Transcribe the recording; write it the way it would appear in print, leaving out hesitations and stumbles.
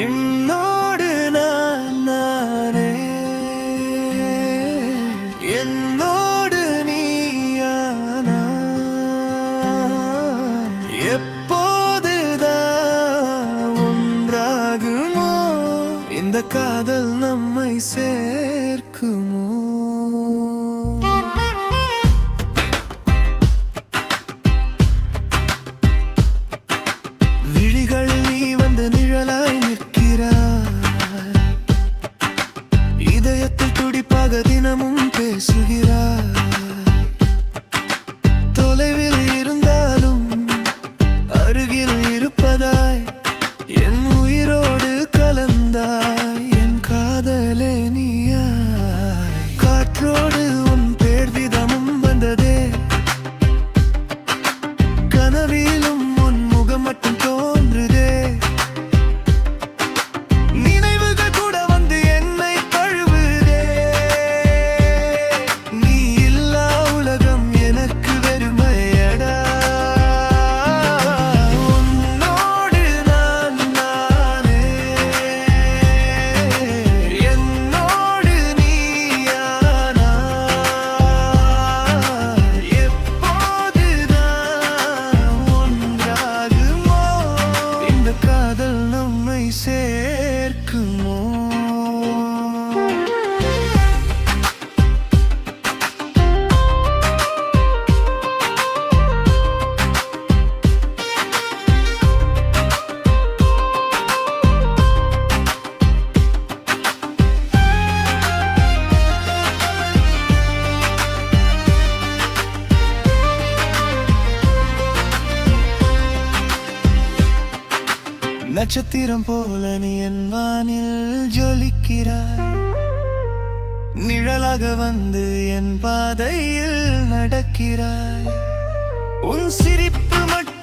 என்னோடு நானே, என்னோடு நீயானா, எப்போதுதான் ஒன்றாகுமோ இந்த காதல் நம்மை சேர்க்குமோ? விழிகளில் நீ வந்து நிழலாய் நிற்கிறாய், இதயத்தில் துடிப்பாக தினமும் பேசுகிறாய். தொலைவில் இருந்தாலும் அருகில் இருப்பதாய் என் உயிரோடு கலந்தாய். என் காதலே நீயாய், காற்றோடு உன் பேர் தினமும் வந்ததே, கனவிலும் உன் முகம் மட்டும் தோன்றுதே. நினைவுகள் கூட வந்து என்னை தழுவுதே, நீ இல்லா உலகம் எனக்கு வெறுமையடா. உன்னோடு நானே, என்னோடு நீயானா, எப்போதுதான் ஒன்றாகுமோ இந்த காதல் நம்மை சேர்க்குமோ? நட்சத்திரம் போல நீ என் வானில் ஜொலிக்கிறாய், நிழலாக வந்து என் பாதையில் நடக்கிறாய். உன் சிரிப்பு மட்டும்